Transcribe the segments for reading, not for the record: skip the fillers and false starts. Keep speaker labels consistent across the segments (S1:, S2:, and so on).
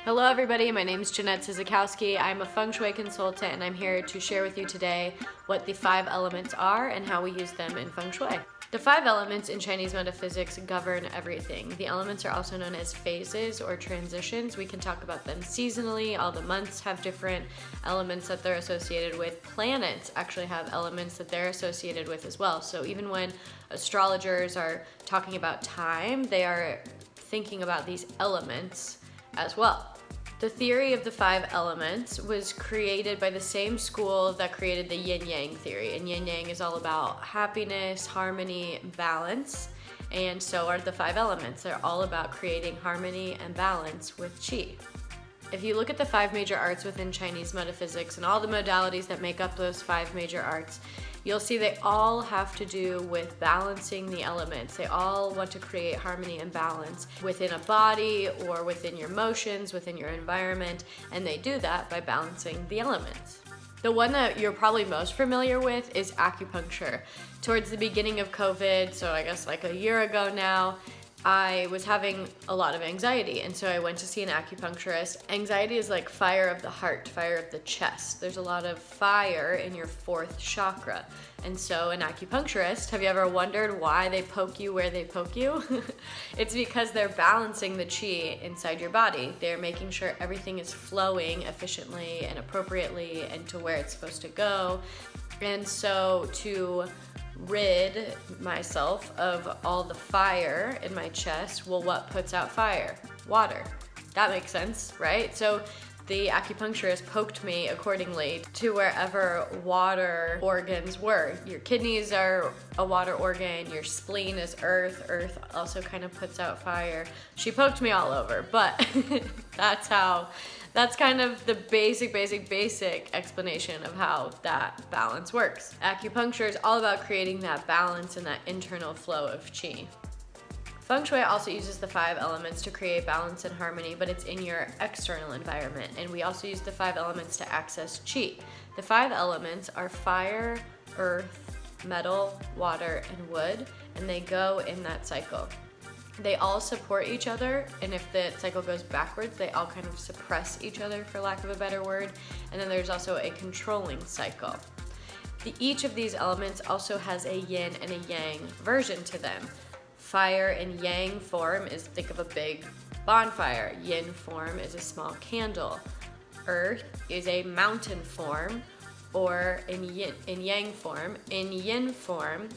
S1: Hello everybody, my name is Jeanette Sizikowski. I'm a Feng Shui consultant and I'm here to share with you today what the 5 elements are and how we use them in Feng Shui. The 5 elements in Chinese metaphysics govern everything. The elements are also known as phases or transitions. We can talk about them seasonally. All the months have different elements that they're associated with. Planets actually have elements that they're associated with as well. So even when astrologers are talking about time, they are thinking about these elements as well. The theory of the 5 elements was created by the same school that created the yin-yang theory. And yin-yang is all about happiness, harmony, balance. And so are the 5 elements. They're all about creating harmony and balance with qi. If you look at the 5 major arts within Chinese metaphysics and all the modalities that make up those 5 major arts, you'll see they all have to do with balancing the elements. They all want to create harmony and balance within a body or within your emotions, within your environment, and they do that by balancing the elements. The one that you're probably most familiar with is acupuncture. Towards the beginning of COVID, so I guess like a year ago now, I was having a lot of anxiety, and so I went to see an acupuncturist. Anxiety is like fire of the heart, fire of the chest. There's a lot of fire in your 4th chakra. And so an acupuncturist, have you ever wondered why they poke you where they poke you? It's because they're balancing the qi inside your body. They're making sure everything is flowing efficiently and appropriately and to where it's supposed to go. And so to rid myself of all the fire in my chest, well, what puts out fire? Water. That makes sense, right? So the acupuncturist poked me accordingly to wherever water organs were. Your kidneys are a water organ, your spleen is earth. Earth also kind of puts out fire. She poked me all over, but that's kind of the basic explanation of how that balance works. Acupuncture is all about creating that balance and that internal flow of qi. Feng Shui also uses the 5 elements to create balance and harmony, but it's in your external environment. And we also use the 5 elements to access qi. The 5 elements are fire, earth, metal, water, and wood, and they go in that cycle. They all support each other, and if the cycle goes backwards, they all kind of suppress each other, for lack of a better word. And then there's also a controlling cycle. Each of these elements also has a yin and a yang version to them. Fire in yang form is, think of a big bonfire. Yin form is a small candle. Earth is a mountain form, or in yang form. In yin form,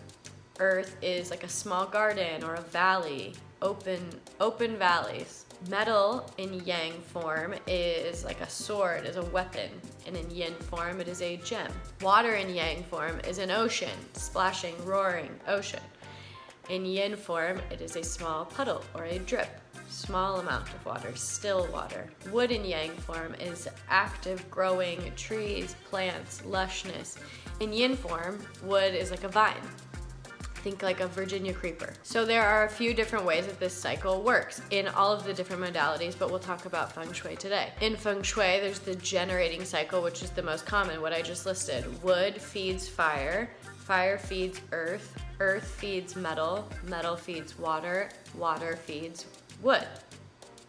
S1: earth is like a small garden or a valley, open valleys. Metal in yang form is like a sword, is a weapon, and in yin form it is a gem. Water in yang form is an ocean, splashing, roaring ocean. In yin form, it is a small puddle or a drip, small amount of water, still water. Wood in yang form is active, growing trees, plants, lushness. In yin form, wood is like a vine. Think like a Virginia creeper. So there are a few different ways that this cycle works in all of the different modalities, but we'll talk about Feng Shui today. In Feng Shui, there's the generating cycle, which is the most common, what I just listed. Wood feeds fire, fire feeds earth, earth feeds metal, metal feeds water, water feeds wood.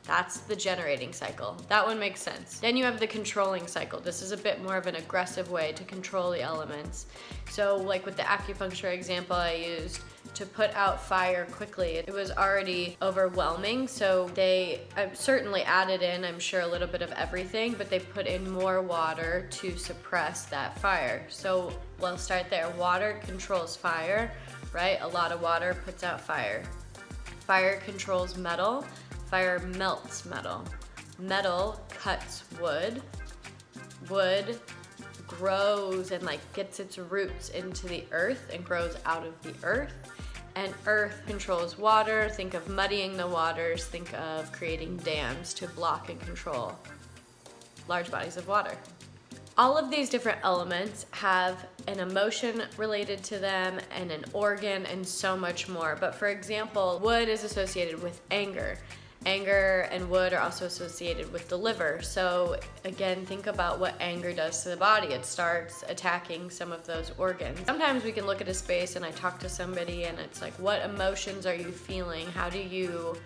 S1: That's the generating cycle. That one makes sense. Then you have the controlling cycle. This is a bit more of an aggressive way to control the elements. So like with the acupuncture example I used, to put out fire quickly, it was already overwhelming. So they certainly added in, I'm sure, a little bit of everything, but they put in more water to suppress that fire. So we'll start there. Water controls fire, right? A lot of water puts out fire. Fire controls metal. Fire melts metal. Metal cuts wood. Wood grows and gets its roots into the earth and grows out of the earth. And earth controls water. Think of muddying the waters. Think of creating dams to block and control large bodies of water. All of these different elements have an emotion related to them and an organ and so much more. But for example, wood is associated with anger. Anger and wood are also associated with the liver. So again, think about what anger does to the body. It starts attacking some of those organs. Sometimes we can look at a space and I talk to somebody and it's like, what emotions are you feeling? How do you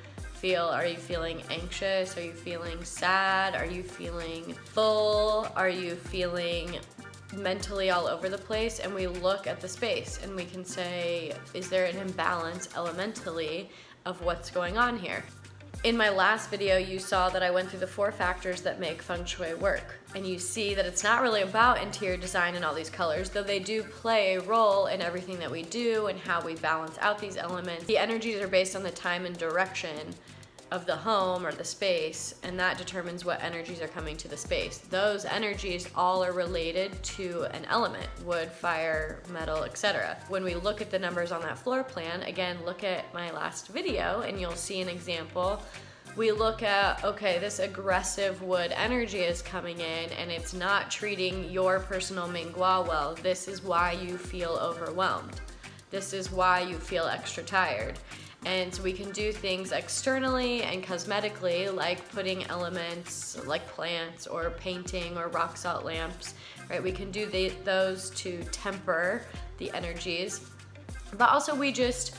S1: feel? Are you feeling anxious? Are you feeling sad? Are you feeling full? Are you feeling mentally all over the place? And we look at the space and we can say, is there an imbalance elementally of what's going on here? In my last video, you saw that I went through the 4 factors that make Feng Shui work. And you see that it's not really about interior design and all these colors, though they do play a role in everything that we do and how we balance out these elements. The energies are based on the time and direction of the home or the space, and that determines what energies are coming to the space. Those energies all are related to an element: wood, fire, metal, etc. When we look at the numbers on that floor plan, again, look at my last video and you'll see an example. We look at, okay, this aggressive wood energy is coming in and it's not treating your personal Ming Gua well. This is why you feel overwhelmed. This is why you feel extra tired. And so we can do things externally and cosmetically, like putting elements like plants or painting or rock salt lamps, right? We can do those to temper the energies, but also we just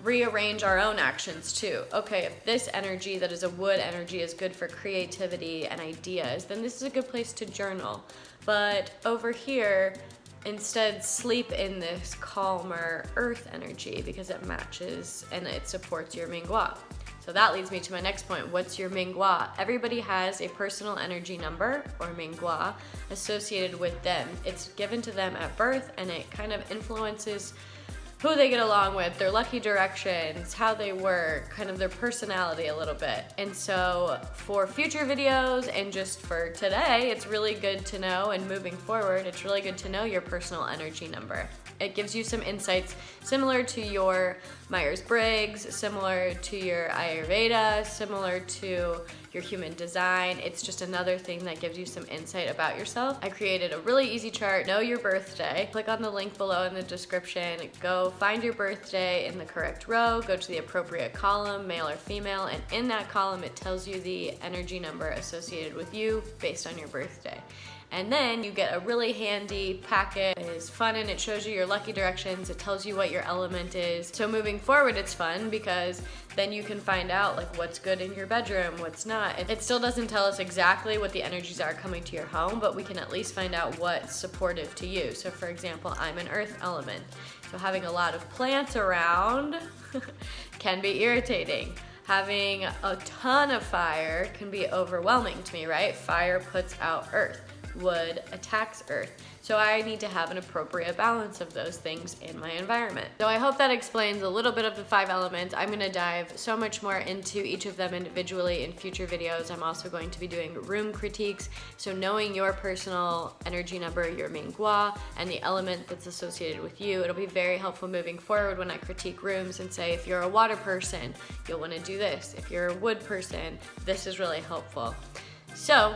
S1: rearrange our own actions too. Okay, if this energy that is a wood energy is good for creativity and ideas, then this is a good place to journal. But over here, instead sleep in this calmer earth energy because it matches and it supports your Ming Gua. So that leads me to my next point. What's your Ming Gua? Everybody has a personal energy number, or Ming Gua, associated with them. It's given to them at birth and it kind of influences who they get along with, their lucky directions, how they work, kind of their personality a little bit. And so for future videos and just for today, it's really good to know, and moving forward, it's really good to know your personal energy number. It gives you some insights similar to your Myers-Briggs, similar to your Ayurveda, similar to your human design. It's just another thing that gives you some insight about yourself. I created a really easy chart, know your birthday. Click on the link below in the description, go find your birthday in the correct row, go to the appropriate column, male or female, and in that column it tells you the energy number associated with you based on your birthday. And then you get a really handy packet. It is fun and it shows you your lucky directions. It tells you what your element is. So moving forward, it's fun because then you can find out like what's good in your bedroom, what's not. It still doesn't tell us exactly what the energies are coming to your home, but we can at least find out what's supportive to you. So for example, I'm an earth element. So having a lot of plants around can be irritating. Having a ton of fire can be overwhelming to me, right? Fire puts out earth. Wood attacks earth. So I need to have an appropriate balance of those things in my environment. So I hope that explains a little bit of the 5 elements. I'm gonna dive so much more into each of them individually in future videos. I'm also going to be doing room critiques. So knowing your personal energy number, your Ming Gua, and the element that's associated with you, it'll be very helpful moving forward when I critique rooms and say, if you're a water person, you'll wanna do this. If you're a wood person, this is really helpful. So,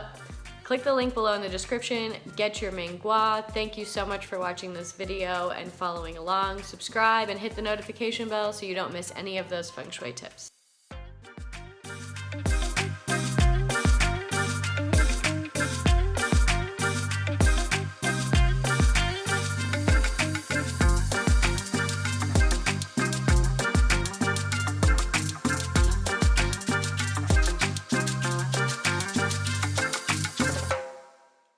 S1: click the link below in the description, get your Ming Gua. Thank you so much for watching this video and following along. Subscribe and hit the notification bell so you don't miss any of those Feng Shui tips.